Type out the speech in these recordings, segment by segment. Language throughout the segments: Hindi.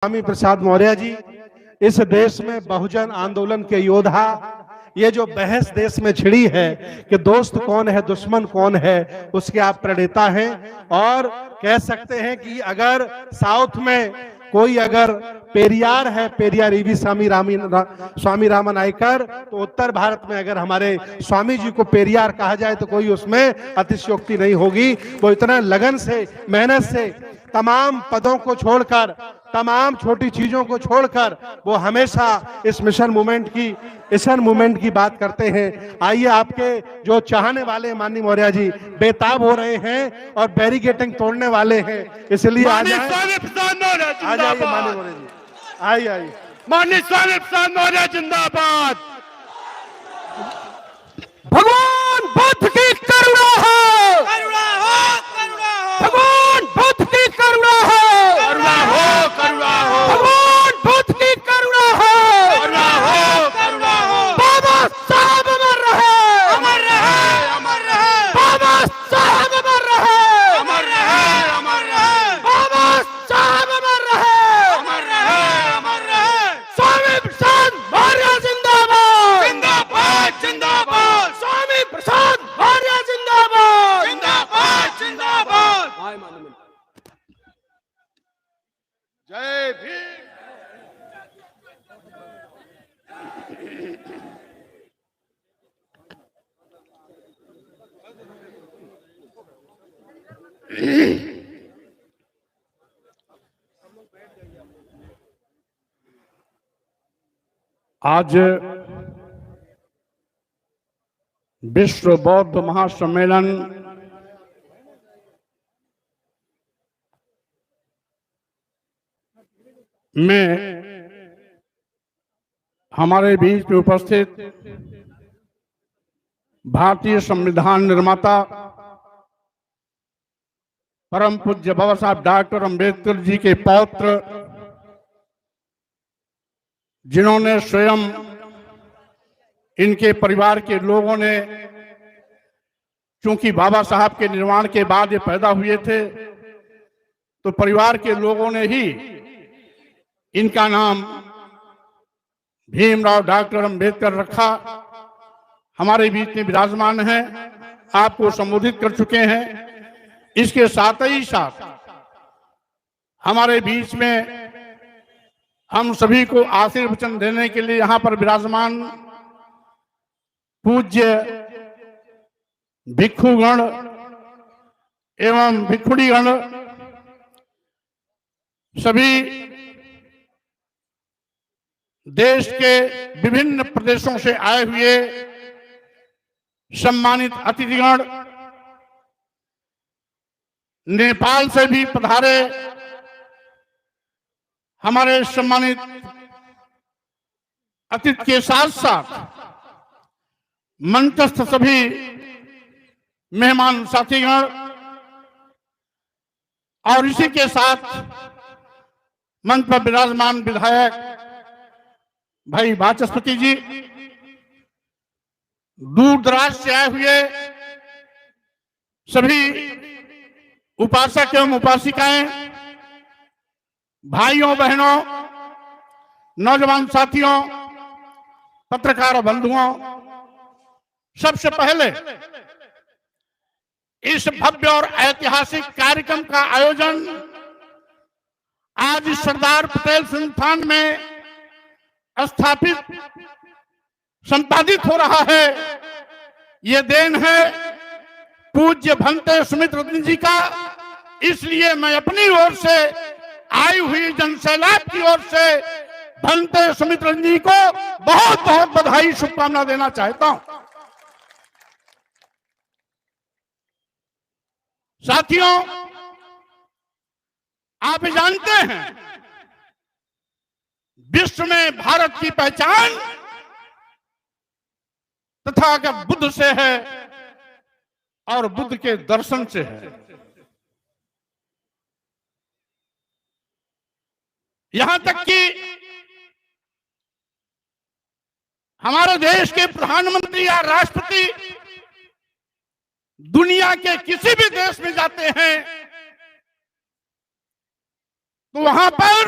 स्वामी प्रसाद मौर्य जी इस देश में बहुजन आंदोलन के योद्धा। ये जो बहस देश में छिड़ी है कि दोस्त कौन है दुश्मन कौन है, उसके आप प्रणेता हैं। और कह सकते हैं कि अगर साउथ में कोई अगर पेरियार है, पेरियार ईवी स्वामी रामा नायकर, तो उत्तर भारत में अगर हमारे स्वामी जी को पेरियार कहा जाए तो कोई उसमें अतिशयोक्ति नहीं होगी। वो इतना लगन से, मेहनत से, तमाम पदों को छोड़कर, तमाम छोटी चीजों को छोड़कर वो हमेशा इस मिशन मूवमेंट की बात करते हैं। आइए, आपके जो चाहने वाले माननीय मौर्य जी बेताब हो रहे हैं और बैरिकेडिंग तोड़ने वाले हैं, इसलिए आ जाइए माननीय मौर्य जी, आइए। माननीय स्वामी प्रसाद मौर्य जिंदाबाद। भगवान बुद्ध की करुणा है, करुणा हो, करुणा हो, भगवान बुद्ध की करुणा है, करुणा हो, करुणा हो, भगवान बुद्ध की करुणा है, करुणा हो, करुणा हो। बाबा साहब अमर रहे, अमर रहे, अमर रहे, बाबा साहब अमर रहे, अमर रहे, अमर रहे, बाबा साहब अमर रहे, अमर रहे, अमर रहे। स्वामी प्रसाद मौर्य जिंदाबाद, जिंदाबाद, जिंदाबाद, स्वामी प्रसाद मौर्य जिंदाबाद, जिंदाबाद, जिंदाबाद। जय भीम। आज विश्व बौद्ध महासम्मेलन में हमारे बीच में उपस्थित भारतीय संविधान निर्माता परम पूज्य बाबा साहब डॉक्टर अंबेडकर जी के पौत्र, जिन्होंने स्वयं, इनके परिवार के लोगों ने, क्योंकि बाबा साहब के निर्माण के बाद ये पैदा हुए थे, तो परिवार के लोगों ने ही इनका नाम भीमराव डॉक्टर अंबेडकर रखा। हमारे बीच में विराजमान हैं, आपको संबोधित कर चुके हैं। इसके साथ ही साथ हमारे बीच में हम सभी को आशीर्वचन देने के लिए यहाँ पर विराजमान पूज्य भिक्षुगण एवं भिक्षुणीगण, सभी देश के विभिन्न प्रदेशों से आए हुए सम्मानित अतिथिगण, नेपाल से भी पधारे हमारे सम्मानित अतिथि के साथ साथ मंचस्थ सभी मेहमान साथीगण, और इसी के साथ मंच पर विराजमान विधायक भाई वाचस्पति जी, दूर दराज से आए हुए सभी उपासक एवं उपासिकाएं, भाइयों बहनों, नौजवान साथियों, पत्रकार बंधुओं, सबसे पहले इस भव्य और ऐतिहासिक कार्यक्रम का आयोजन आज सरदार पटेल संस्थान में स्थापित संपादित हो रहा है, ये देन है पूज्य भंते सुमित रत्न जी का। इसलिए मैं अपनी ओर से, आई हुई जनसैलाब की ओर से भंते सुमित रत्न जी को बहुत बहुत बधाई, शुभकामना देना चाहता हूं। साथियों, आप जानते हैं विश्व में भारत की पहचान तथागत बुद्ध से है और बुद्ध के दर्शन से है। यहां तक कि हमारे देश के प्रधानमंत्री या राष्ट्रपति दुनिया के किसी भी देश में जाते हैं तो वहां पर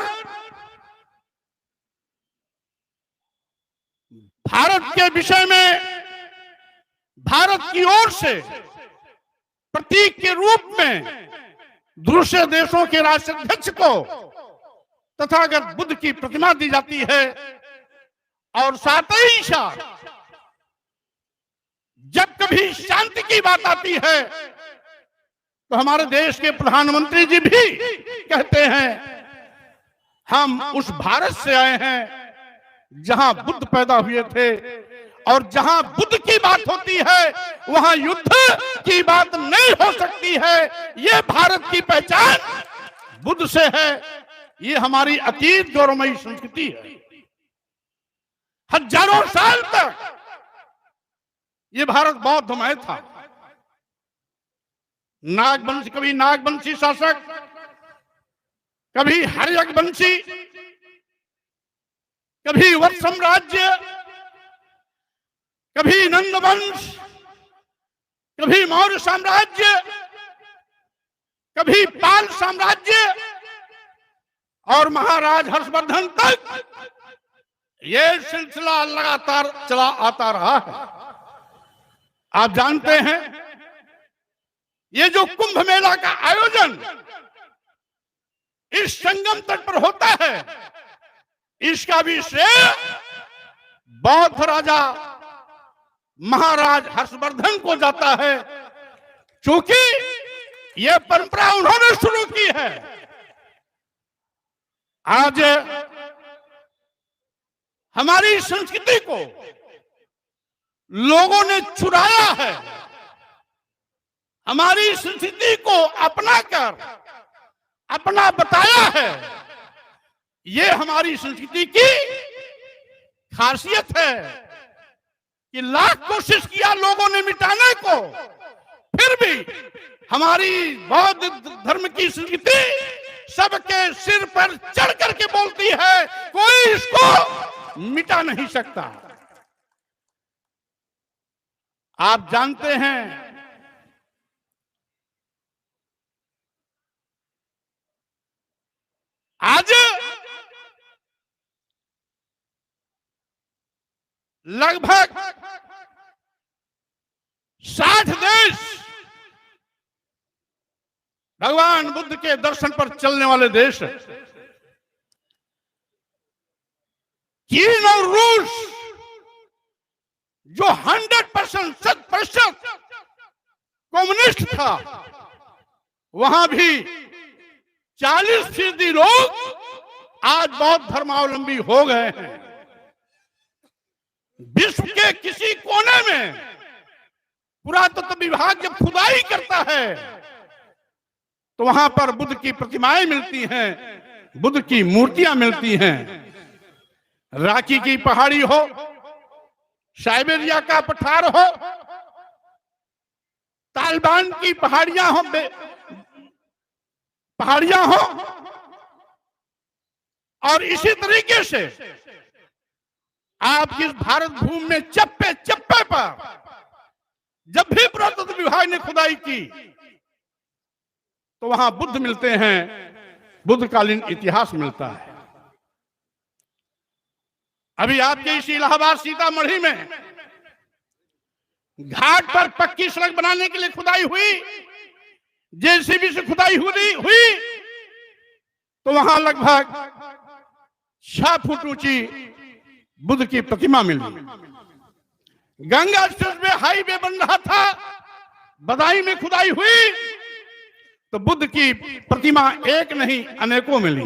भारत के विषय में भारत की ओर से प्रतीक के रूप में दूसरे देशों के राष्ट्राध्यक्ष को तथागत बुद्ध की प्रतिमा दी जाती है। और साथ ही साथ जब कभी शांति की बात आती है तो हमारे देश के प्रधानमंत्री जी भी कहते हैं हम उस भारत से आए हैं जहां बुद्ध पैदा हुए थे, और जहां बुद्ध की बात होती है वहां युद्ध की बात नहीं हो सकती है। ये भारत की पहचान बुद्ध से है। ये हमारी अतीत गौरवमयी संस्कृति है। हजारों साल तक ये भारत बौद्धमय था। नागवंश, कभी नागवंशी शासक, कभी हर्यवंशी, कभी वत्स साम्राज्य, कभी नंद वंश, कभी मौर्य साम्राज्य, कभी पाल साम्राज्य और महाराज हर्षवर्धन तक ये सिलसिला लगातार चला आता रहा है। आप जानते हैं ये जो कुंभ मेला का आयोजन इस संगम तट पर होता है, इसका भी श्रेय बौद्ध राजा महाराज हर्षवर्धन को जाता है, क्योंकि यह परंपरा उन्होंने शुरू की है। आज हमारी संस्कृति को लोगों ने चुराया है। हमारी संस्कृति को अपनाकर अपना बताया है। ये हमारी संस्कृति की खासियत है कि लाख कोशिश किया लोगों ने मिटाने को, फिर भी हमारी बौद्ध धर्म की संस्कृति सबके सिर पर चढ़ करके बोलती है, कोई इसको मिटा नहीं सकता। आप जानते हैं आज लगभग 60 देश भगवान बुद्ध के दर्शन पर चलने वाले देश हैं। चीन और रूस जो 100% 100% कम्युनिस्ट था, वहां भी 40% लोग आज बौद्ध धर्मावलंबी हो गए हैं। विश्व के किसी कोने में पुरातत्व विभाग जब खुदाई करता है तो वहां पर बुद्ध की प्रतिमाएं मिलती हैं, बुद्ध की मूर्तियां मिलती हैं। रांची की पहाड़ी हो, साइबेरिया का पठार हो, तालिबान की पहाड़ियां हो, और इसी तरीके से आपकी भारत भूमि में चप्पे चप्पे पर जब भी पुरातत्व विभाग ने खुदाई की तो वहां बुद्ध मिलते हैं, बुद्धकालीन इतिहास मिलता है। अभी आपके इस इलाहाबाद सीतामढ़ी में घाट पर पक्की सड़क बनाने के लिए खुदाई हुई, जेसीबी से खुदाई हुई तो वहां लगभग 6 फुट ऊंची बुद्ध की प्रतिमा मिली। गंगा एक्सप्रेसवे हाईवे बन रहा था, बदाई में खुदाई हुई तो बुद्ध की प्रतिमा एक नहीं अनेकों मिली।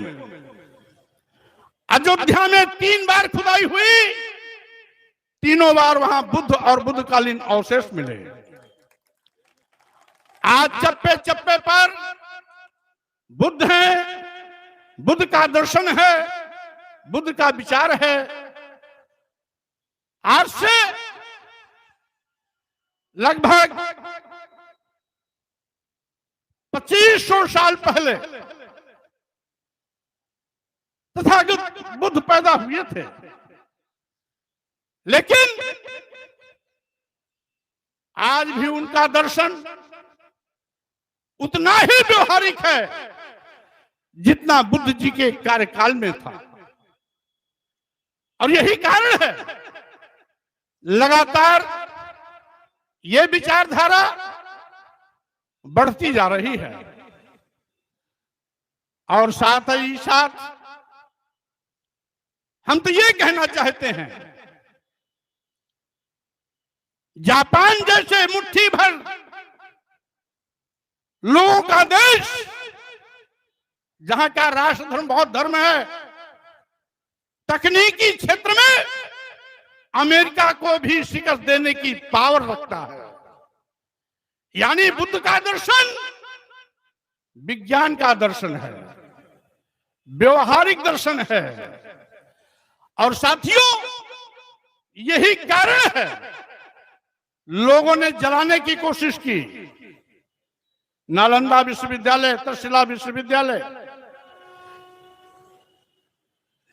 अयोध्या में 3 बार खुदाई हुई, तीनों बार वहां बुद्ध और बुद्धकालीन अवशेष मिले। आज चप्पे चप्पे पर बुद्ध है, बुद्ध का दर्शन है, बुद्ध का विचार है। आज से लगभग 2500 साल पहले तथागत बुद्ध पैदा हुए थे, लेकिन आज भी उनका दर्शन उतना ही व्यवहारिक है जितना बुद्ध जी के कार्यकाल में था। और यही कारण है लगातार ये विचारधारा बढ़ती जा रही है और साथ ही साथ हम तो ये कहना चाहते हैं, जापान जैसे मुट्ठी भर लोगों का देश, जहां का राष्ट्र धर्म बौद्ध धर्म है, तकनीकी क्षेत्र में अमेरिका को भी शिकस्त देने की पावर रखता है। यानी बुद्ध का दर्शन विज्ञान का दर्शन है, व्यवहारिक दर्शन है। और साथियों, यही कारण है लोगों ने जलाने की कोशिश की। नालंदा विश्वविद्यालय, तक्षशिला विश्वविद्यालय,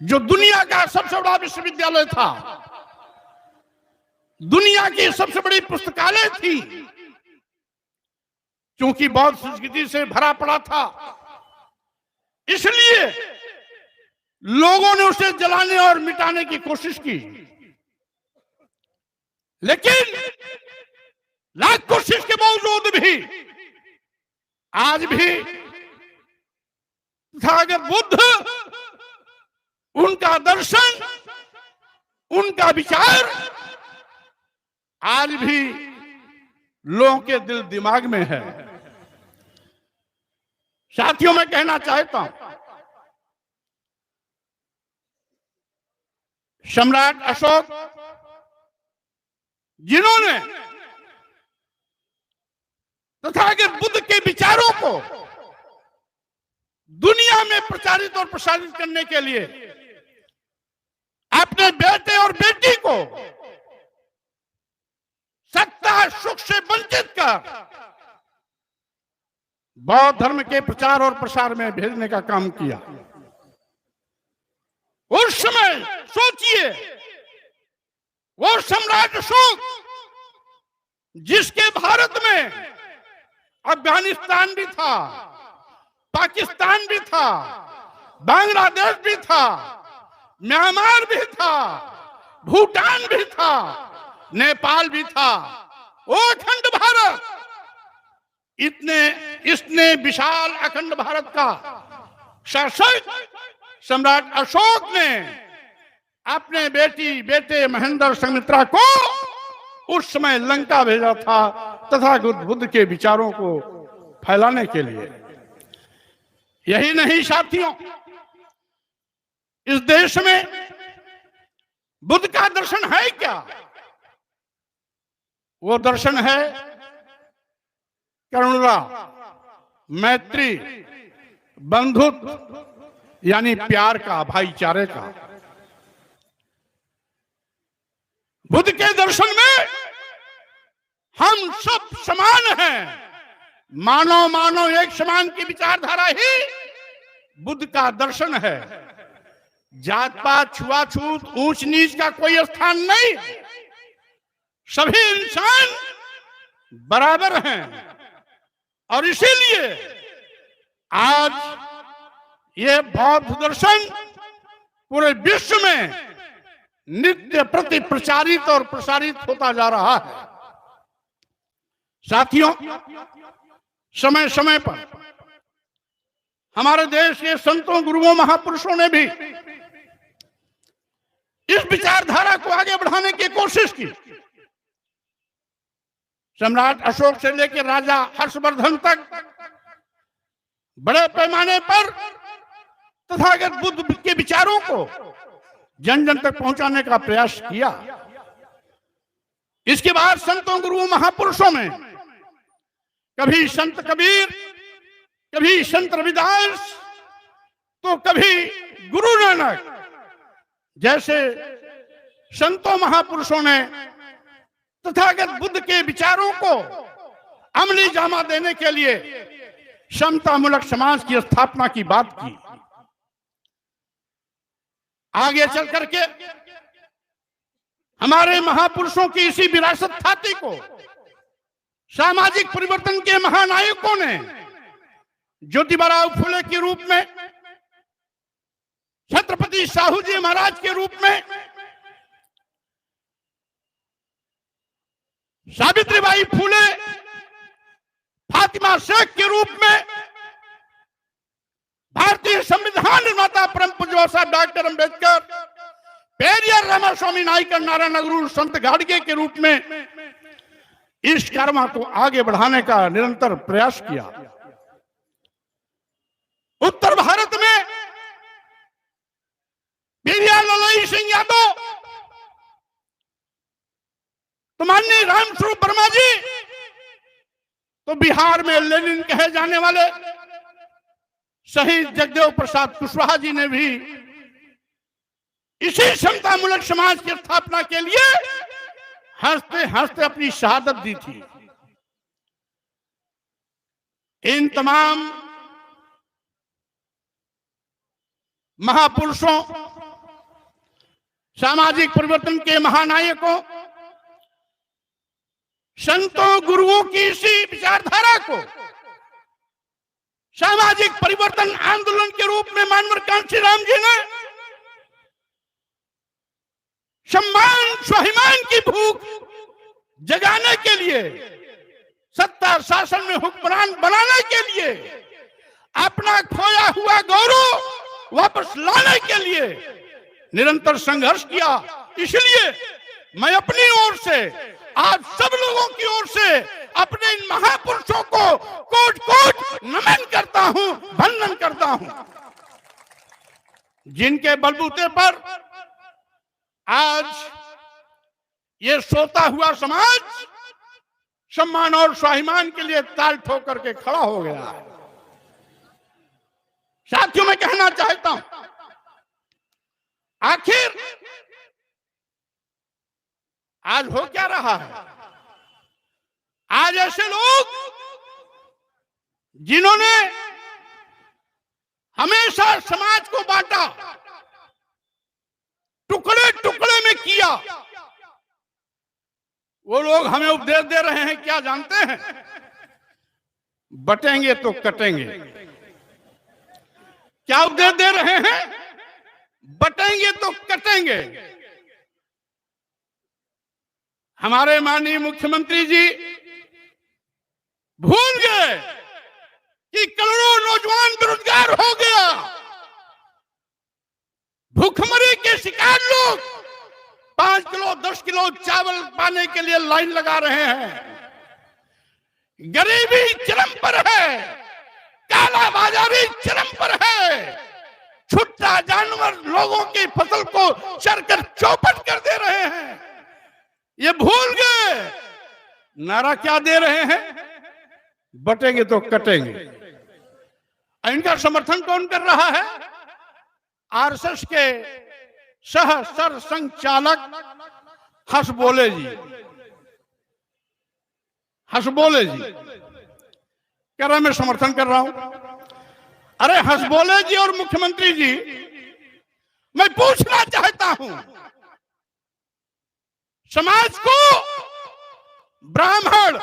जो दुनिया का सबसे बड़ा विश्वविद्यालय था, दुनिया की सबसे बड़ी पुस्तकालय थी, क्योंकि बौद्ध संस्कृति से भरा पड़ा था, इसलिए लोगों ने उसे जलाने और मिटाने की कोशिश की। लेकिन लाख कोशिश के बावजूद भी आज भी तथागत बुद्ध, उनका दर्शन, उनका विचार आज भी लोगों के दिल दिमाग में है। साथियों, मैं कहना चाहता हूं, सम्राट अशोक, जिन्होंने तथागत बुद्ध के विचारों को दुनिया में प्रचारित और प्रसारित करने के लिए अपने बेटे और बेटी को सत्ता सुख से वंचित कर बौद्ध धर्म के प्रचार और प्रसार में भेजने का काम किया। उस समय सोचिए, वो सम्राट अशोक, जिसके भारत में अफगानिस्तान भी था, पाकिस्तान भी था, बांग्लादेश भी था, म्यांमार भी था, भूटान भी था, नेपाल भी था, वो अखंड भारत, इसने विशाल अखंड भारत का शासक सम्राट अशोक ने अपने बेटे महेंद्र संघमित्रा को उस समय लंका भेजा था तथागत बुद्ध के विचारों को फैलाने के लिए। यही नहीं साथियों, इस देश में बुद्ध का दर्शन है क्या? वो दर्शन है करुणा, मैत्री, बंधुत्व, यानी प्यार का, भाईचारे का। बुद्ध के दर्शन में हम सब समान हैं, मानव एक समान की विचारधारा ही बुद्ध का दर्शन है। जात पात, छुआछूत, ऊंच नीच का कोई स्थान नहीं, सभी इंसान बराबर हैं। और इसीलिए आज ये बौद्ध दर्शन पूरे विश्व में नित्य प्रति प्रचारित और प्रसारित होता जा रहा है। साथियों, समय समय पर हमारे देश के संतों, गुरुओं, महापुरुषों ने भी इस विचारधारा को आगे बढ़ाने की कोशिश की। सम्राट अशोक से लेकर राजा हर्षवर्धन तक बड़े पैमाने पर तथागत बुद्ध के विचारों को जन जन तक पहुंचाने का प्रयास किया। इसके बाद संतों, गुरुओं, महापुरुषों में कभी संत कबीर, कभी संत रविदास, तो कभी गुरु नानक जैसे संतों, महापुरुषों ने तथागत बुद्ध के विचारों को अमली जामा देने के लिए समतामूलक समाज की स्थापना की बात की। आगे चल करके हमारे महापुरुषों की इसी विरासत ख्याति को सामाजिक परिवर्तन के महानायकों ने ज्योतिबा फुले के रूप में, छत्रपति साहू जी महाराज के रूप में, सावित्रीबाई फूले, फातिमा शेख के रूप में भारतीय संविधान निर्माता परम पूज्य साहब डॉक्टर अंबेडकर, पेरियर रामास्वामी नायकर, नारायण अग्रवाल, संत गाडगे के रूप में इस कर्म को आगे बढ़ाने का निरंतर प्रयास किया। उत्तर भारत में पेरियार ललाई सिंह यादव, तो माननीय रामस्वरूप वर्मा जी, तो बिहार में लेनिन कहे जाने वाले शहीद जगदेव प्रसाद कुशवाहा जी ने भी इसी समतामूलक समाज की स्थापना के लिए हंसते हंसते अपनी शहादत दी थी। इन तमाम महापुरुषों, सामाजिक परिवर्तन के महानायकों, संतों, गुरुओं की इसी विचारधारा को सामाजिक परिवर्तन आंदोलन के रूप में मानवर कांशीराम जी ने सम्मान स्वाभिमान की भूख जगाने के लिए, सत्ता शासन में हुक्मरान बनाने के लिए, अपना खोया हुआ गौरव वापस लाने के लिए निरंतर संघर्ष किया। इसलिए मैं अपनी ओर से, आप सब लोगों की ओर से अपने इन महापुरुषों को कोट कोट नमन करता हूं, वंदन करता हूं, जिनके बलबूते पर आज ये सोता हुआ समाज सम्मान और स्वाभिमान के लिए ताल ठोक करके खड़ा हो गया है। साथियों, मैं कहना चाहता हूं, आखिर आज हो क्या रहा है? आज ऐसे लोग जिन्होंने हमेशा समाज को बांटा, टुकड़े टुकड़े में किया, वो लोग हमें उपदेश दे रहे हैं, क्या जानते हैं? बटेंगे तो कटेंगे। क्या उपदेश दे रहे हैं? बटेंगे तो कटेंगे। हमारे माननीय मुख्यमंत्री जी भूल गए कि करोड़ों नौजवान बेरोजगार हो गया, भूखमरी के शिकार लोग 5 किलो 10 किलो चावल पाने के लिए लाइन लगा रहे हैं, गरीबी चरम पर है, काला बाजारी चरम पर है, छुट्टा जानवर लोगों की फसल को चरकर चौपट कर दे रहे हैं। ये भूल गए, नारा क्या दे रहे हैं? बटेंगे तो कटेंगे। इनका समर्थन कौन कर रहा है? आरएसएस के सह सर संचालक हसबोले जी। हसबोले जी कह रहा मैं समर्थन कर रहा हूं। अरे हसबोले जी और मुख्यमंत्री जी, मैं पूछना चाहता हूं, समाज को ब्राह्मण,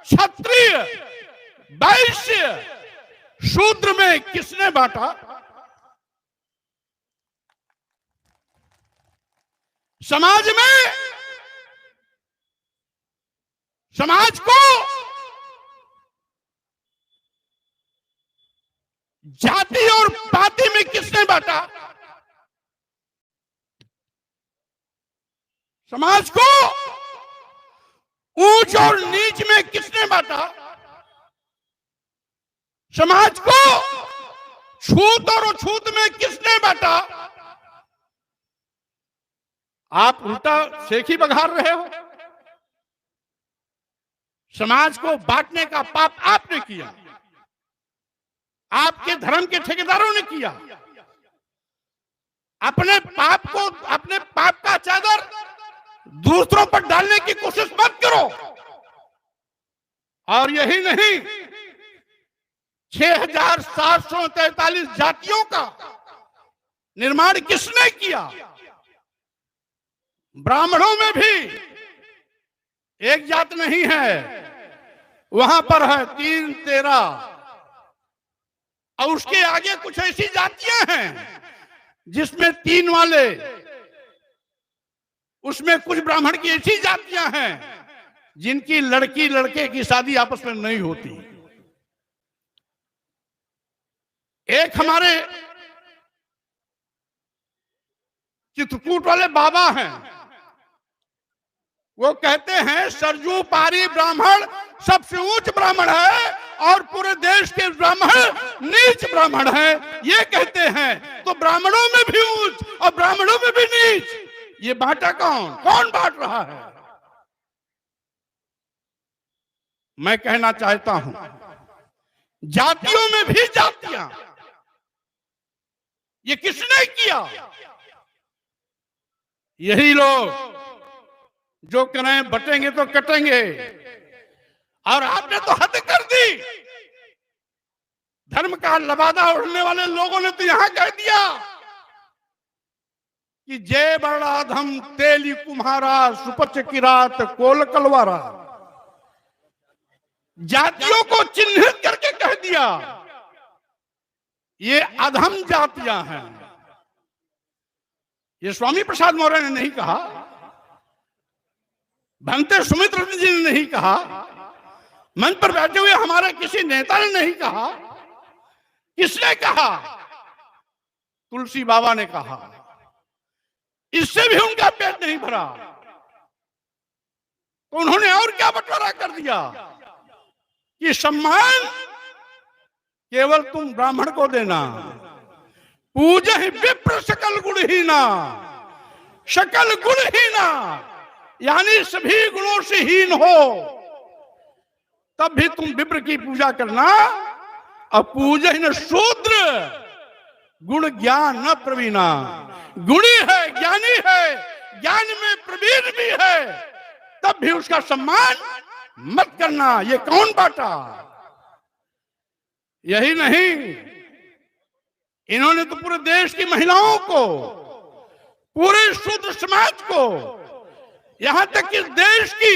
क्षत्रिय, वैश्य, शूद्र में किसने बांटा? समाज में समाज को जाति और पाति में किसने बांटा? समाज को ऊंच और नीच में किसने बांटा? समाज को छूत और अछूत में किसने बांटा? आप उल्टा सेखी बघार रहे हो। समाज को बांटने का पाप आपने किया, आपके धर्म के ठेकेदारों ने किया। अपने पाप का चादर दूसरों पर डालने की कोशिश मत करो। और यही नहीं, 6743 जातियों का निर्माण किसने किया? ब्राह्मणों में भी एक जात नहीं है, वहां पर है 3, 13 और उसके आगे कुछ ऐसी जातियां हैं जिसमें 3 वाले, उसमें कुछ ब्राह्मण की ऐसी जातियां हैं जिनकी लड़की लड़के की शादी आपस में नहीं होती। एक हमारे चित्रकूट वाले बाबा हैं, वो कहते हैं सरजू पारी ब्राह्मण सबसे ऊंच ब्राह्मण है और पूरे देश के ब्राह्मण नीच ब्राह्मण है, ये कहते हैं। तो ब्राह्मणों में भी ऊंच और ब्राह्मणों में भी नीच, ये बांटा कौन बांट रहा है? मैं कहना चाहता हूं, जातियों में भी जातियां, ये किसने किया? यही लोग जो करें बटेंगे तो कटेंगे, और आपने तो हद कर दी। धर्म का लबादा उड़ने वाले लोगों ने तो यहां कह दिया कि जय बड़ा धम तेली कुम्हारा सुपच की रात कोल कलवारा। जातियों को चिन्हित करके कह दिया ये अधम जातियां हैं। ये स्वामी प्रसाद मौर्य ने नहीं कहा, भंते सुमित्र जी ने नहीं कहा, मंच पर बैठे हुए हमारे किसी नेता ने नहीं कहा। किसने कहा? तुलसी बाबा ने कहा। इससे भी उनका पेट नहीं भरा तो उन्होंने और क्या बंटवारा कर दिया कि सम्मान केवल तुम ब्राह्मण को देना। पूजहि विप्र सकल गुणहीना, सकल गुणहीना यानी सभी गुणों से हीन हो, तब भी तुम विप्र की पूजा करना। और पूजहि शूद्र गुण ज्ञान न प्रवीणा, गुणी है, ज्ञानी है, ज्ञान में प्रवीण भी है, तब भी उसका सम्मान मत करना। ये कौन बांटा? यही नहीं, इन्होंने तो पूरे देश की महिलाओं को, पूरे शूद्र समाज को, यहां तक कि देश की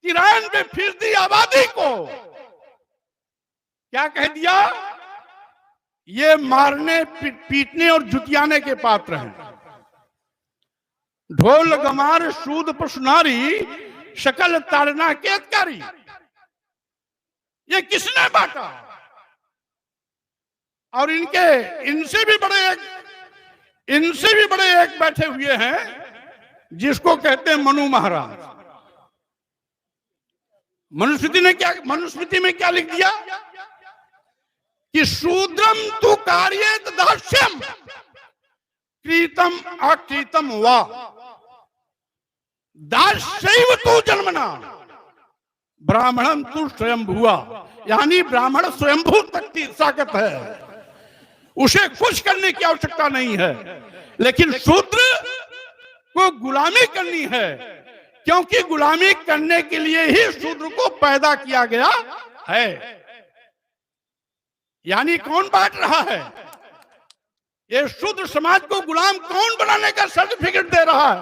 93% आबादी को क्या कह दिया? ये मारने पीटने और जुतियाने के पात्र हैं। ढोल गमार सूद पशुनारी शकल ताड़ना के अधिकारी। ये किसने बांटा? और इनसे भी बड़े एक बैठे हुए हैं जिसको कहते हैं मनु महाराज। मनुस्मृति में क्या लिख दिया कि शूद्रम तु कार्येत दास्यम कृतम अकृतम वा दास्यैव तु जन्मना ब्राह्मणम तु स्वयंभुवा। यानी ब्राह्मण स्वयंभू तक की ताकत है, उसे कुछ करने की आवश्यकता नहीं है। लेकिन शूद्र को गुलामी करनी है, क्योंकि गुलामी करने के लिए ही शूद्र को पैदा किया गया है। यानी कौन बांट रहा है? ये शूद्र समाज को गुलाम कौन बनाने का सर्टिफिकेट दे रहा है?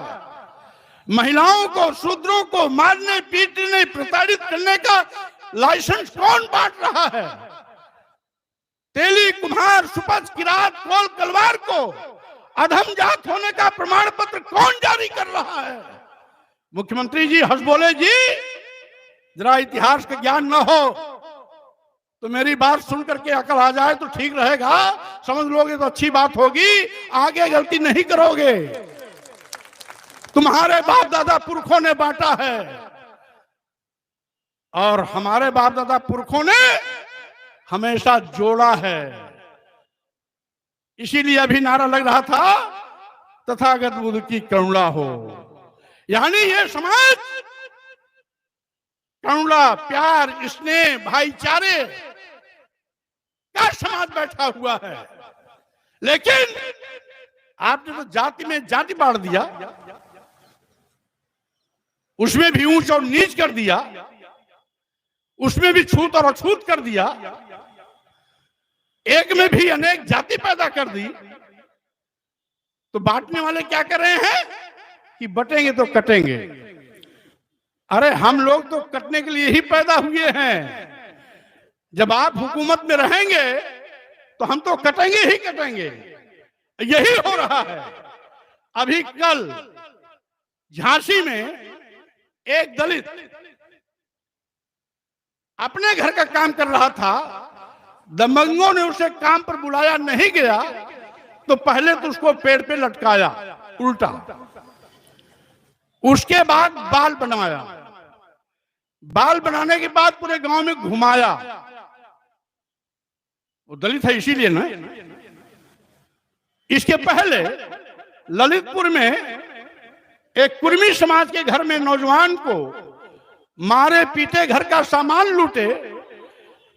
महिलाओं को, शूद्रों को मारने पीटने प्रताड़ित करने का लाइसेंस कौन बांट रहा है? तेली कुम्हार सुपच किरात कोल कलवार को अधम जात होने का प्रमाण पत्र कौन जारी कर रहा है? मुख्यमंत्री जी हंस बोले, जी जरा इतिहास का ज्ञान न हो तो मेरी बात सुन करके अकल आ जाए तो ठीक रहेगा, समझ लोगे तो अच्छी बात होगी, आगे गलती नहीं करोगे। तुम्हारे बाप दादा पुरखों ने बांटा है और हमारे बाप दादा पुरखों ने हमेशा जोड़ा है। इसीलिए अभी नारा लग रहा था तथागत बुद्ध की करुणा हो। यानी ये समाज करुणा, प्यार, स्नेह, भाईचारे का समाज बैठा हुआ है। लेकिन आपने तो जाति में जाति बांट दिया, उसमें भी ऊंच और नीच कर दिया, उसमें भी छूत और अछूत कर दिया, एक में भी अनेक जाति पैदा कर दी। तो बांटने वाले क्या कर रहे हैं कि बटेंगे तो कटेंगे। अरे हम लोग तो कटने के लिए ही पैदा हुए हैं। जब आप हुकूमत में रहेंगे तो हम तो कटेंगे ही कटेंगे। यही हो रहा है। अभी कल झांसी में एक दलित अपने घर का काम कर रहा था, दबंगों ने उसे काम पर बुलाया, नहीं गया तो पहले तो उसको पेड़ पे लटकाया उल्टा, उसके बाद बाल बनवाया, बाल बनाने के बाद पूरे गांव में घुमाया। वो दलित है इसीलिए ना। इसके पहले ललितपुर में एक कुर्मी समाज के घर में नौजवान को मारे पीटे, घर का सामान लूटे,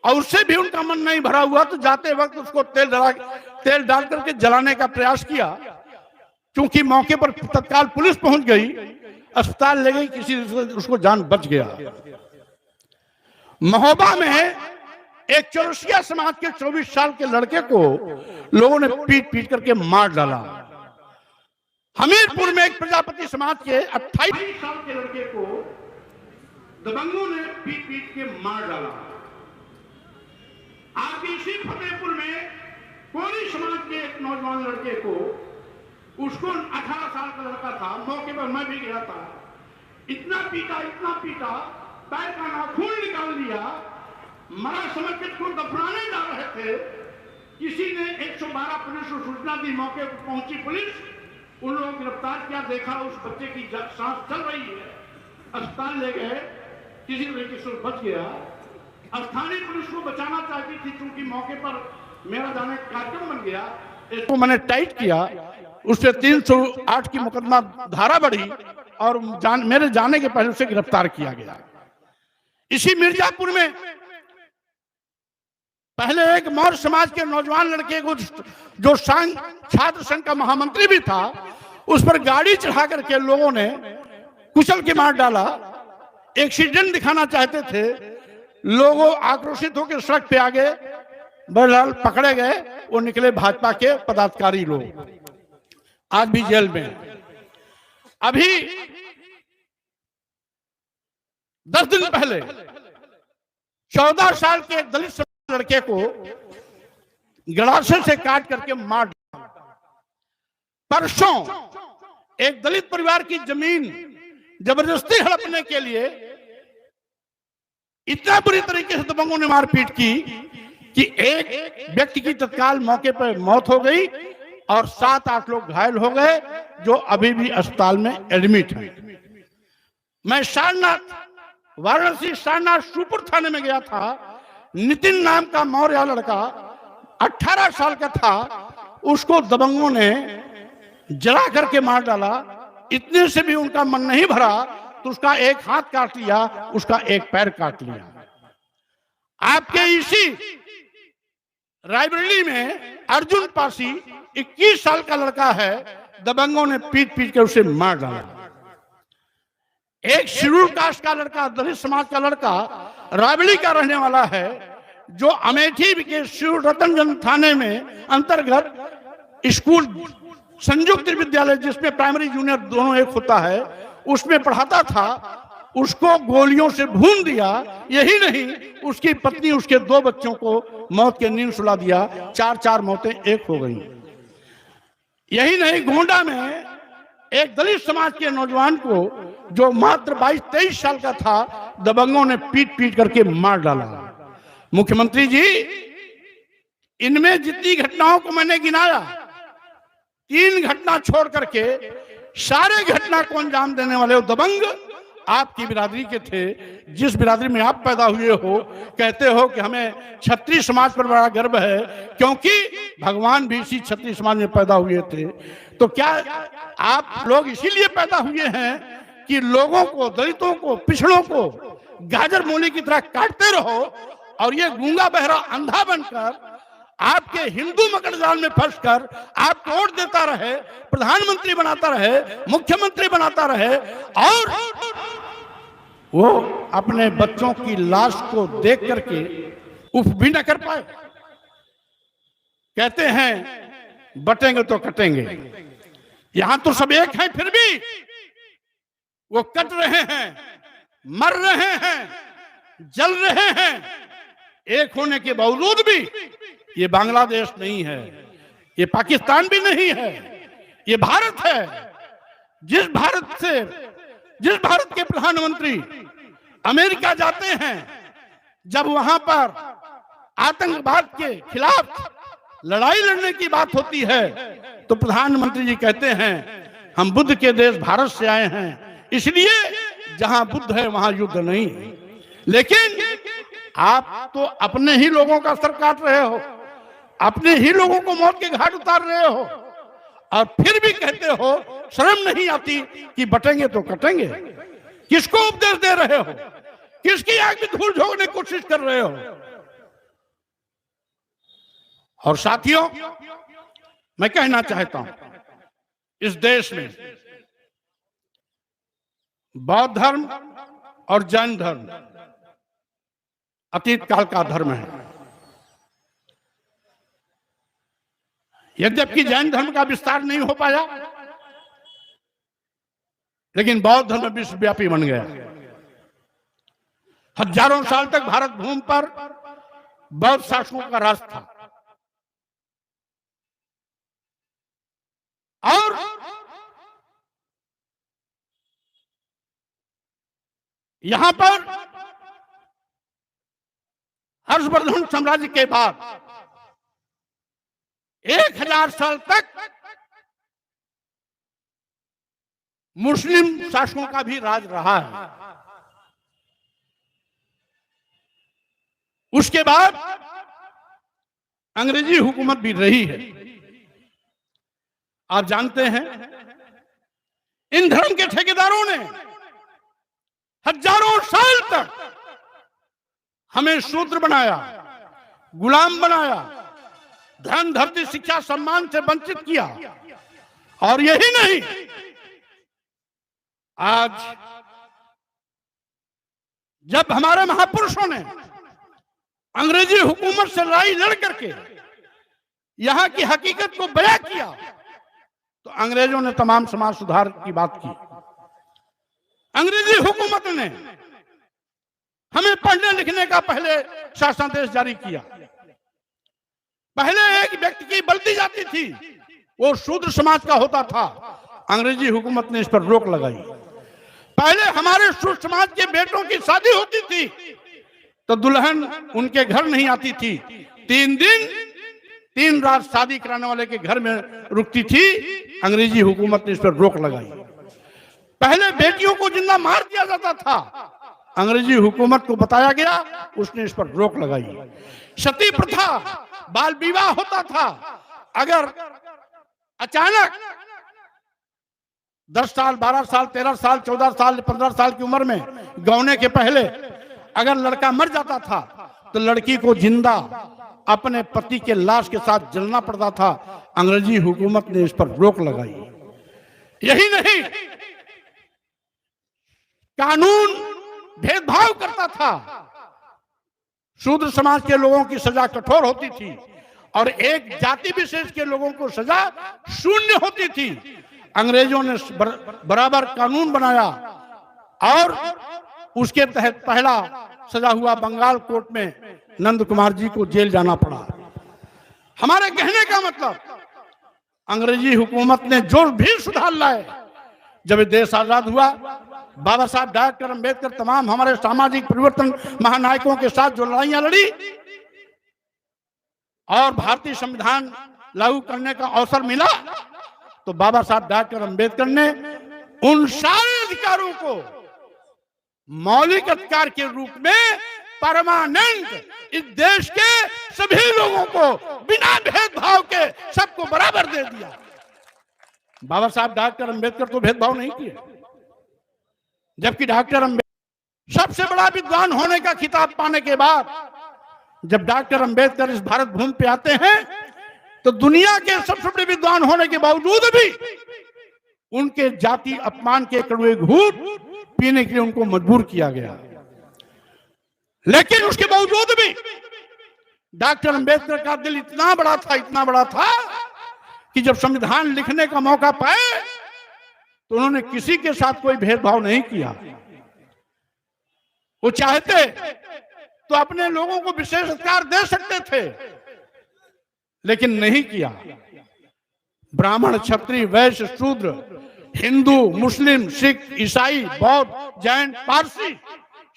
और उससे भी उनका मन नहीं भरा हुआ तो जाते वक्त उसको तेल डाल करके जलाने का प्रयास किया। क्योंकि मौके पर तत्काल पुलिस पहुंच गई, अस्पताल ले गई, किसी उसको जान बच गया। महोबा में एक चौरसिया समाज के 24 साल के लड़के को लोगों ने पीट पीट करके मार डाला। हमीरपुर में एक प्रजापति समाज के 28 साल के लड़के को दबंगों ने पीट पीट के मार डाला। आज इसी फतेहपुर में कोरी समाज के एक नौजवान लड़के को, उसको 18 साल का लड़का था, मौके पर मैं भी गया था, इतना पीटा, पैर का नाखून निकाल दिया, मरा समझ के उसको दफनाने जा रहे थे। किसी ने 112 पुलिस को सूचना दी, मौके पर पहुंची पुलिस, उन लोगों को गिरफ्तार किया, देखा उस बच्चे की सांस चल रही है, अस्पताल ले गए, किसी तरीके से बच गया। स्थानीय पुलिस को बचाना चाहती थी, क्योंकि मौके पर मेरा जाने का कार्यक्रम बन गया, इसको मैंने टाइट किया, उससे 308 की मुकदमा धारा बढ़ी और मेरे जाने के पहले उसे गिरफ्तार किया गया। इसी मिर्जापुर में पहले एक मौर्य समाज के नौजवान लड़के को, जो छात्र संघ का महामंत्री भी था, उस पर गाड़ी चढ़ा करके लोगों ने कुचल के मार डाला। एक्सीडेंट दिखाना चाहते थे, लोगों आक्रोशित होकर सड़क पे आ गए, बहरहाल पकड़े गए, वो निकले भाजपा के पदाधिकारी लोग, आज भी जेल में। अभी 10 दिन पहले 14 साल के एक दलित लड़के को गड़ासे से काट करके मार डाला। परसों एक दलित परिवार की जमीन जबरदस्ती हड़पने के लिए इतना बुरी तरीके से दबंगों ने मारपीट की कि एक व्यक्ति की तत्काल मौके पर मौत हो गई और 7-8 लोग घायल हो गए, जो अभी भी अस्पताल में एडमिट हैं। मैं वाराणसी सारनाथ शिवपुर थाने में गया था। नितिन नाम का मौर्य लड़का 18 साल का था, उसको दबंगों ने जला करके मार डाला। इतने से भी उनका मन नहीं भरा तो उसका एक हाथ काट लिया, उसका एक पैर काट लिया। आपके इसी रायबरेली में अर्जुन पासी 21 साल का लड़का है, दबंगों ने पीट पीट कर उसे मार डाला। एक शेड्यूल कास्ट का लड़का, दलित समाज का लड़का, रायबरेली का रहने वाला है, जो अमेठी के शिव रतनगंज थाने में अंतर्गत स्कूल संयुक्त विद्यालय, जिसमें प्राइमरी जूनियर दोनों एक होता है, उसमें पढ़ाता था, उसको गोलियों से भून दिया। यही नहीं, उसकी पत्नी, उसके 2 बच्चों को मौत के नींद सुला दिया। 4 मौतें एक हो गई। यही नहीं, गोंडा में एक दलित समाज के नौजवान को, जो मात्र 22-23 साल का था, दबंगों ने पीट पीट करके मार डाला। मुख्यमंत्री जी, इनमें जितनी घटनाओं को मैंने गिनाया, 3 घटना छोड़ करके सारे घटना को अंजाम देने वाले दबंग आपकी बिरादरी के थे। जिस बिरादरी में आप पैदा हुए हो, कहते हो कि हमें क्षत्रिय समाज पर बड़ा गर्व है, क्योंकि भगवान भी इसी क्षत्रिय समाज में पैदा हुए थे। तो क्या आप लोग इसीलिए पैदा हुए हैं कि लोगों को, दलितों को, पिछड़ों को गाजर मूली की तरह काटते रहो, और ये गूंगा बहरा अंधा बनकर आपके हिंदू मकड़जाल में फंसकर आपको वोट देता रहे, प्रधानमंत्री बनाता रहे, मुख्यमंत्री बनाता रहे, और वो अपने बच्चों की लाश को देख करके उफ भी न कर पाए। कहते हैं बटेंगे तो कटेंगे। यहां तो सब एक हैं, फिर भी वो कट रहे हैं, मर रहे हैं, जल रहे हैं। एक होने के बावजूद भी ये बांग्लादेश नहीं है, ये पाकिस्तान भी नहीं है, ये भारत है। जिस भारत से जिस भारत के प्रधानमंत्री अमेरिका जाते हैं, जब वहां पर आतंकवाद के खिलाफ लड़ाई लड़ने की बात होती है तो प्रधानमंत्री जी कहते हैं हम बुद्ध के देश भारत से आए हैं, इसलिए जहां बुद्ध है वहां युद्ध नहीं। लेकिन आप तो अपने ही लोगों का सर काट रहे हो, अपने ही लोगों को मौत के घाट उतार रहे हो, और फिर भी कहते हो शर्म नहीं आती कि बटेंगे तो कटेंगे। किसको उपदेश दे रहे हो? किसकी आग में धूल झोंकने की कोशिश कर रहे हो? और साथियों, मैं कहना चाहता हूं, इस देश में बौद्ध धर्म और जैन धर्म अतीत काल का धर्म है। यद्यपि जैन धर्म का विस्तार नहीं हो पाया, लेकिन बौद्ध धर्म विश्वव्यापी बन गया। हजारों साल तक भारत भूमि पर बौद्ध शासकों का राज था, और यहां पर हर्षवर्धन साम्राज्य के बाद 1000 साल तक मुस्लिम शासकों का भी राज रहा है। उसके बाद अंग्रेजी हुकूमत भी रही है। आप जानते हैं, इन धर्म के ठेकेदारों ने हजारों साल तक हमें शूद्र बनाया, गुलाम बनाया, धन धरती शिक्षा सम्मान से वंचित किया। और यही नहीं, आज जब हमारे महापुरुषों ने अंग्रेजी हुकूमत से लड़ाई लड़ करके यहां की हकीकत को बयां किया, तो अंग्रेजों ने तमाम समाज सुधार की बात की। अंग्रेजी हुकूमत ने हमें पढ़ने लिखने का पहले शासनादेश जारी किया। पहले एक व्यक्ति की बल्दी जाती थी, वो शूद्र समाज का होता था। अंग्रेजी हुकूमत ने इस पर रोक लगाई। पहले हमारे शूद्र समाज के बेटों की शादी होती थी तो दुल्हन उनके घर नहीं आती थी, 3 दिन 3 रात शादी कराने वाले के घर में रुकती थी। अंग्रेजी हुकूमत ने इस पर रोक लगाई। पहले बेटियों को जिंदा मार दिया जाता था, अंग्रेजी हुकूमत को बताया गया, उसने इस पर रोक लगाई। सती प्रथा, बाल विवाह होता था। अगर अचानक 10 साल, 12 साल, 13 साल, 14 साल, 15 साल की उम्र में गौने के पहले अगर लड़का मर जाता था तो लड़की को जिंदा अपने पति के लाश के साथ जलना पड़ता था। अंग्रेजी हुकूमत ने इस पर रोक लगाई। यही नहीं, कानून भेदभाव करता था। शूद्र समाज के लोगों की सजा कठोर होती थी और एक जाति विशेष के लोगों को सजा शून्य होती थी। अंग्रेजों ने बराबर कानून बनाया और उसके तहत पहला सजा हुआ बंगाल कोर्ट में नंद कुमार जी को जेल जाना पड़ा। हमारे कहने का मतलब, अंग्रेजी हुकूमत ने जो भी सुधार लाए, जब देश आजाद हुआ, बाबा साहब डॉक्टर अंबेडकर, तमाम हमारे सामाजिक परिवर्तन महानायकों के साथ जो लड़ाइयां लड़ी और भारतीय संविधान लागू करने का अवसर मिला, तो बाबा साहब डॉक्टर अंबेडकर ने उन सारे अधिकारों को मौलिक अधिकार के रूप में परमानेंट इस देश के सभी लोगों को बिना भेदभाव के सबको बराबर दे दिया। बाबा साहब डॉक्टर अंबेडकर तो भेदभाव नहीं किए, जबकि डॉक्टर अंबेडकर सबसे बड़ा विद्वान होने का खिताब पाने के बाद जब डॉक्टर अंबेडकर इस भारत भूमि पे आते हैं तो दुनिया के सबसे बड़े विद्वान होने के बावजूद भी उनके जाति अपमान के कड़वे घूंट पीने के लिए उनको मजबूर किया गया। लेकिन उसके बावजूद भी डॉक्टर अंबेडकर का दिल इतना बड़ा था कि जब संविधान लिखने का मौका पाए तो उन्होंने किसी के साथ कोई भेदभाव नहीं किया। वो चाहते तो अपने लोगों को विशेष अधिकार दे सकते थे, लेकिन नहीं किया। ब्राह्मण, क्षत्रिय, वैश्य, शूद्र, हिंदू, मुस्लिम, सिख, ईसाई, बौद्ध, जैन, पारसी,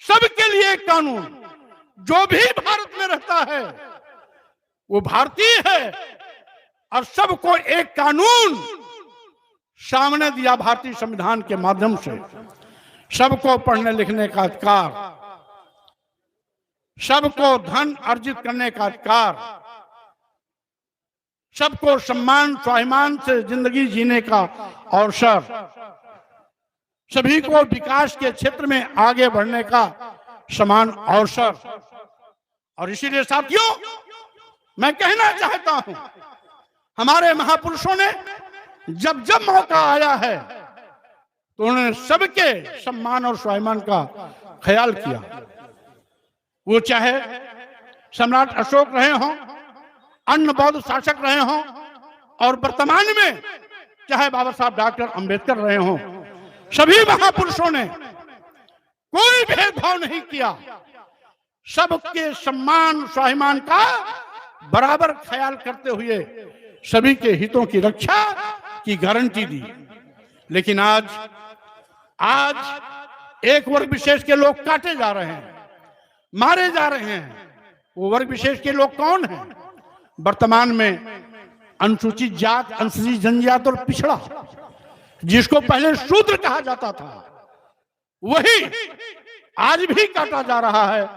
सबके लिए एक कानून। जो भी भारत में रहता है वो भारतीय है और सबको एक कानून सामने दिया भारतीय संविधान के माध्यम से। सबको पढ़ने लिखने का अधिकार, सबको धन अर्जित करने का अधिकार, सबको सम्मान स्वाभिमान से जिंदगी जीने का अवसर, सभी को विकास के क्षेत्र में आगे बढ़ने का समान अवसर। और इसीलिए साथियों, मैं कहना चाहता हूं, हमारे महापुरुषों ने जब जब मौका आया है तो उन्होंने सबके सम्मान और स्वाभिमान का ख्याल किया। वो चाहे सम्राट अशोक रहे हों, अन्य बौद्ध शासक रहे हों, और वर्तमान में चाहे बाबा साहब डॉक्टर अंबेडकर रहे हों, सभी महापुरुषों ने कोई भेदभाव नहीं किया। सबके सम्मान स्वाभिमान का बराबर ख्याल करते हुए सभी के हितों की रक्षा की गारंटी दी। लेकिन आज एक वर्ग विशेष के लोग काटे जा रहे हैं, मारे जा रहे हैं। वो वर्ग विशेष के लोग कौन हैं? वर्तमान में अनुसूचित जात, अनुसूचित जनजात और पिछड़ा, जिसको पहले शूद्र कहा जाता था, वही आज भी काटा जा रहा है,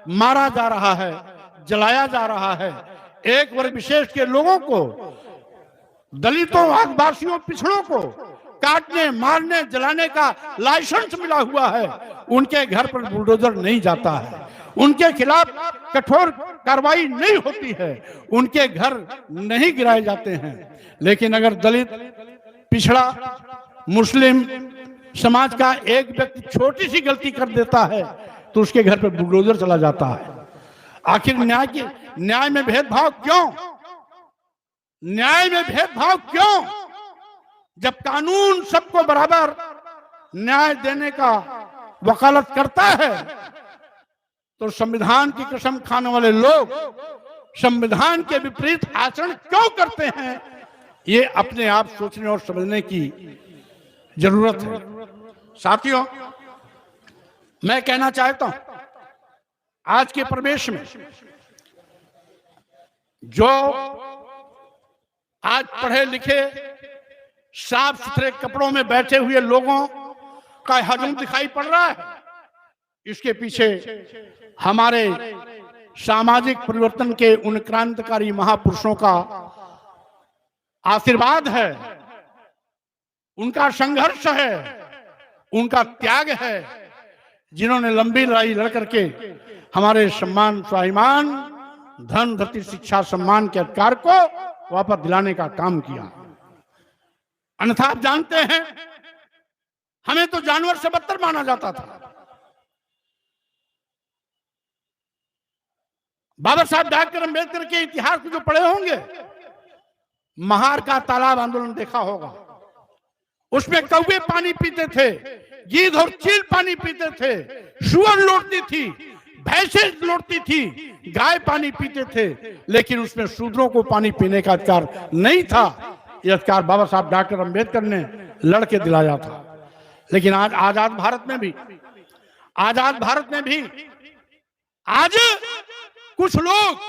मारा जा रहा है, जलाया जा रहा है। एक वर्ग विशेष के लोगों को, दलितों, आदिवासियों, पिछड़ों को काटने, मारने, जलाने का लाइसेंस मिला हुआ है। उनके घर पर बुलडोजर नहीं जाता है, उनके खिलाफ कठोर कार्रवाई नहीं होती है, उनके घर नहीं गिराए जाते हैं। लेकिन अगर दलित, पिछड़ा, मुस्लिम समाज का एक व्यक्ति छोटी सी गलती कर देता है तो उसके घर पर बुलडोजर चला जाता है। आखिर न्याय में भेदभाव क्यों? न्याय में भेदभाव क्यों? जब कानून सबको बराबर न्याय देने का वकालत करता है तो संविधान की कसम खाने वाले लोग संविधान के विपरीत आचरण क्यों करते हैं? ये अपने आप सोचने और समझने की जरूरत है। साथियों, मैं कहना चाहता हूं, आज के प्रवेश में जो आज पढ़े लिखे, साफ सुथरे कपड़ों में बैठे हुए लोगों का हजम दिखाई पड़ रहा है, इसके पीछे हमारे सामाजिक परिवर्तन के उन क्रांतिकारी महापुरुषों का आशीर्वाद है, उनका संघर्ष है, उनका त्याग है, जिन्होंने लंबी लड़ाई लड़ करके हमारे सम्मान स्वाभिमान, धन, धरती, शिक्षा, सम्मान के अधिकार को वापस दिलाने का काम किया। अन्यथा आप जानते हैं, हमें तो जानवर से बदतर माना जाता था। बाबा साहब डॉक्टर अंबेडकर के इतिहास को जो पढ़े होंगे, महार का तालाब आंदोलन देखा होगा, उसमें कौवे पानी पीते थे, गीध और चील पानी पीते थे, सुअर लौटती थी, भैंसें लौटती थी, गाय पानी पीते थे, लेकिन उसमें शूद्रों को पानी पीने का अधिकार नहीं था। यह अधिकार बाबा साहब डॉक्टर अंबेडकर ने लड़के दिलाया था। लेकिन आज आजाद भारत में भी आज कुछ लोग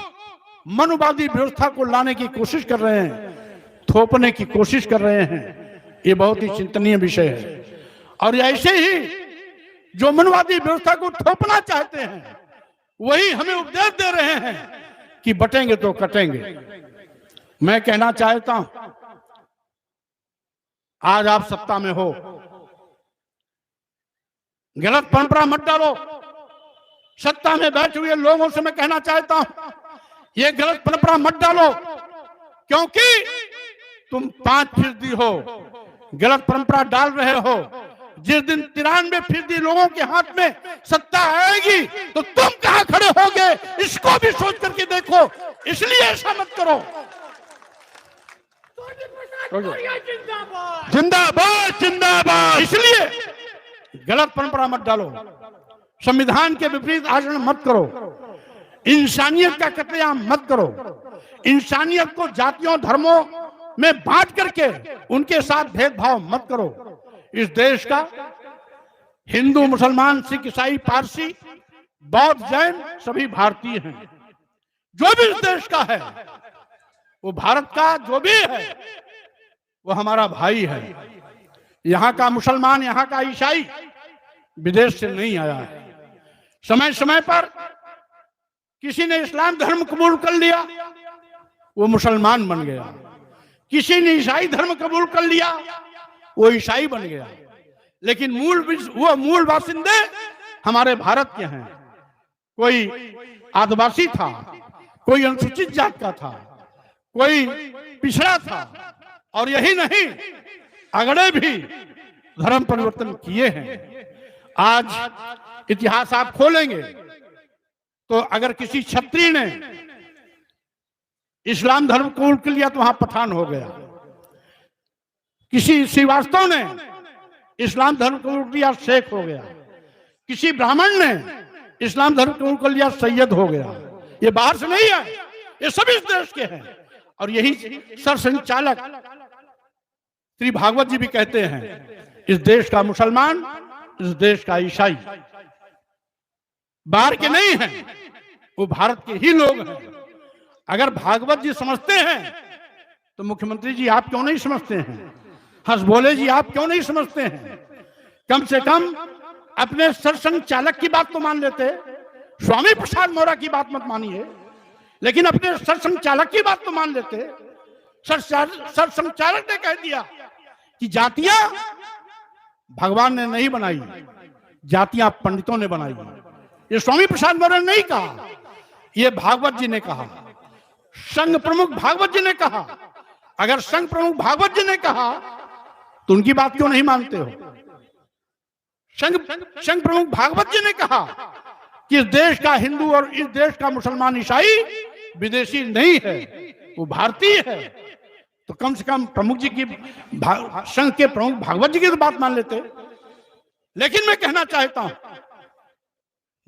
मनुवादी व्यवस्था को लाने की कोशिश कर रहे हैं, थोपने की कोशिश कर रहे हैं। ये बहुत ही चिंतनीय विषय है। और ऐसे ही जो मनुवादी व्यवस्था को थोपना चाहते हैं, वही हमें उपदेश दे रहे हैं कि बटेंगे तो कटेंगे। मैं कहना चाहता हूं, आज आप सत्ता में हो, गलत परंपरा मत डालो। सत्ता में बैठे हुए लोगों से मैं कहना चाहता हूं, ये गलत परंपरा मत डालो, क्योंकि तुम 5% हो, गलत परंपरा डाल रहे हो। जिस दिन 93% लोगों के हाथ में सत्ता आएगी तो तुम कहां खड़े होगे, इसको भी सोच करके देखो। इसलिए ऐसा मत करो। जिंदाबाद जिंदाबाद। इसलिए गलत परंपरा मत डालो, संविधान के विपरीत आचरण मत करो, इंसानियत का कत्लेआम मत करो, इंसानियत को जातियों धर्मों में बांट करके उनके साथ भेदभाव मत करो। इस देश का हिंदू, मुसलमान, सिख, ईसाई, पारसी, बौद्ध, जैन सभी भारतीय हैं। जो भी इस देश का है, वो भारत का जो भी है, वो हमारा भाई है। यहाँ का मुसलमान, यहाँ का ईसाई विदेश से नहीं आया है। समय समय पर किसी ने इस्लाम धर्म कबूल कर लिया, वो मुसलमान बन गया। किसी ने ईसाई धर्म कबूल कर लिया, वो ईसाई बन गया। लेकिन वो मूल बासिंदे हमारे भारत के हैं। कोई आदिवासी था, कोई अनुसूचित जात का था, कोई पिछड़ा था, और यही नहीं, अगड़े भी धर्म परिवर्तन किए हैं। आज इतिहास आप खोलेंगे तो अगर किसी क्षत्रिय ने इस्लाम धर्म कबूल कर लिया तो वहां पठान हो गया। किसी श्रीवास्तव ने इस्लाम धर्म कबूल कर लिया, शेख हो गया। किसी ब्राह्मण ने इस्लाम धर्म कबूल कर लिया, सैयद हो गया। ये बाहर से नहीं है, ये सभी इस देश के हैं। और यही सरसंचालक श्री भागवत जी भी कहते हैं, इस देश का मुसलमान, इस देश का ईसाई बाहर के नहीं हैं, वो भारत के ही लोग हैं। अगर भागवत जी समझते हैं तो मुख्यमंत्री जी आप क्यों नहीं समझते हैं? हंसबोले जी आप क्यों नहीं समझते हैं? कम से कम अपने सरसंघचालक की बात तो मान लेते। स्वामी प्रसाद मौर्य की बात मत मानिए, लेकिन अपने सरसंघचालक की बात तो मान लेते। सरसंघचालक ने कह दिया कि जातियां भगवान ने नहीं बनाई, जातियां पंडितों ने बनाई। ये स्वामी प्रसाद मौर्य ने नहीं कहा, ये भागवत जी ने कहा, संघ प्रमुख भागवत जी ने कहा। अगर संघ प्रमुख भागवत जी ने कहा तो उनकी बात क्यों नहीं मानते हो? संघ प्रमुख भागवत जी ने कहा कि इस देश का हिंदू और इस देश का मुसलमान ईसाई विदेशी नहीं है, वो भारतीय है। तो कम से कम प्रमुख जी की, संघ के प्रमुख भागवत जी की तो बात मान लेते। लेकिन मैं कहना चाहता हूं,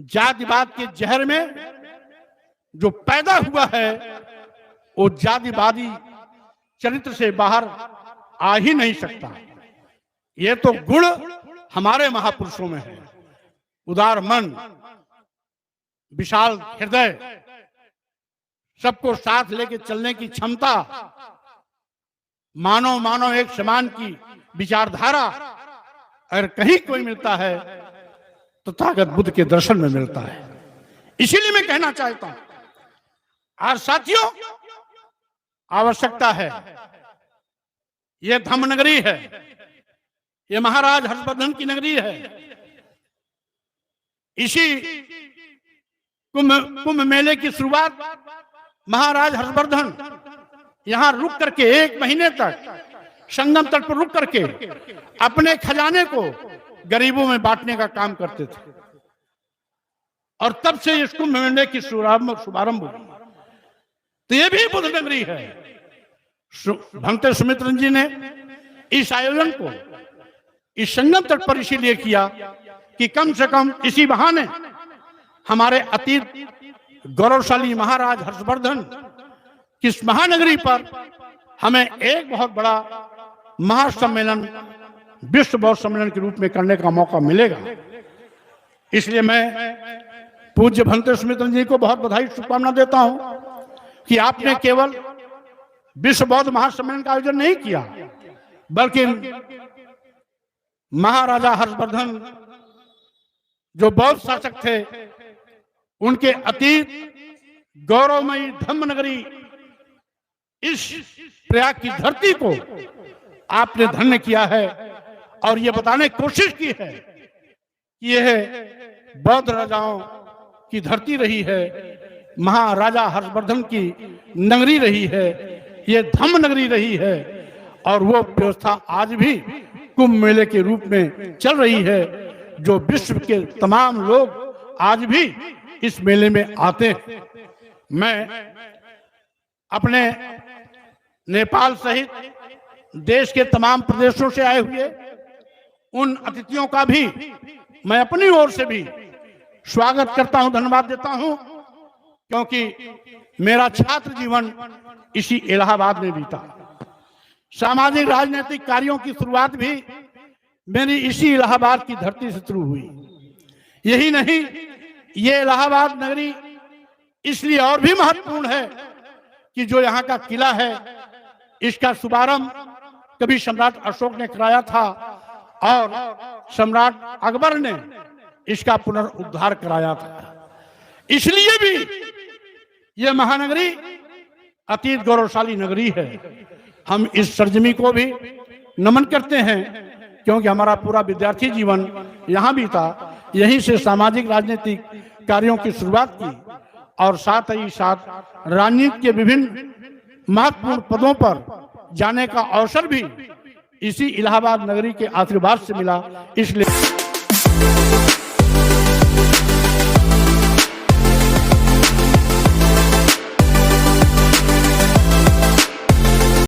जातिवाद के जहर में जो पैदा हुआ है वो जातिवादी चरित्र से बाहर आ ही नहीं सकता। ये तो गुण हमारे महापुरुषों में है। उदार मन, विशाल हृदय, सबको साथ लेके चलने की क्षमता, मानव मानव एक समान की विचारधारा अगर कहीं कोई मिलता है तो ताकत बुद्ध के दर्शन में मिलता है। इसीलिए मैं कहना चाहता हूं, आज साथियों आवश्यकता है, यह धम्म नगरी है, यह महाराज हर्षवर्धन की नगरी है। इसी कुंभ मेले की शुरुआत महाराज हर्षवर्धन यहां रुक करके 1 महीने तक संगम तट पर रुक करके अपने खजाने को गरीबों में बांटने का काम करते थे। और तब से इस कुंभ मेले की शुभारंभ हुई। तो ये भी बुद्ध नगरी है। भंते सुमित्र जी ने इस आयोजन को इस संगम तट पर इसीलिए किया कि कम से कम इसी बहाने हमारे अतीत गौरवशाली महाराज हर्षवर्धन की इस महानगरी पर हमें एक बहुत बड़ा महासम्मेलन, विश्व बौद्ध सम्मेलन के रूप में करने का मौका मिलेगा। इसलिए मैं पूज्य भंते सुमित्र जी को बहुत बधाई, शुभकामना देता हूं कि आपने केवल विश्व बौद्ध महासम्मेलन का आयोजन नहीं किया, बल्कि महाराजा हर्षवर्धन जो बौद्ध शासक थे, उनके अतीत गौरवमयी धम्म नगरी इस प्रयाग की धरती को आपने धन्य किया है और ये बताने की कोशिश की है कि यह बौद्ध राजाओं की धरती रही है, महाराजा हर्षवर्धन की नगरी रही है, ये धम्म नगरी रही है। और वो व्यवस्था आज भी कुंभ मेले के रूप में चल रही है, जो विश्व के तमाम लोग आज भी इस मेले में आते हैं। मैं अपने नेपाल सहित देश के तमाम प्रदेशों से आए हुए उन अतिथियों का भी मैं अपनी ओर से भी स्वागत करता हूं, धन्यवाद देता हूं, क्योंकि मेरा छात्र जीवन इसी इलाहाबाद में बीता। सामाजिक राजनीतिक कार्यों की शुरुआत भी मेरी इसी इलाहाबाद की धरती से शुरू हुई। यही नहीं, ये इलाहाबाद नगरी इसलिए और भी महत्वपूर्ण है कि जो यहाँ का किला है, इसका शुभारंभ कभी सम्राट अशोक ने कराया था और सम्राट अकबर ने इसका पुनरुद्धार कराया था। इसलिए भी यह महानगरी अतीत गौरवशाली नगरी है। हम इस सरजमी को भी नमन करते हैं, क्योंकि हमारा पूरा विद्यार्थी जीवन यहाँ भी था। यहीं से सामाजिक राजनीतिक कार्यों की शुरुआत की और साथ ही साथ राजनीति के विभिन्न महत्वपूर्ण पदों पर जाने का अवसर भी इसी इलाहाबाद नगरी के आशीर्वाद से मिला। इसलिए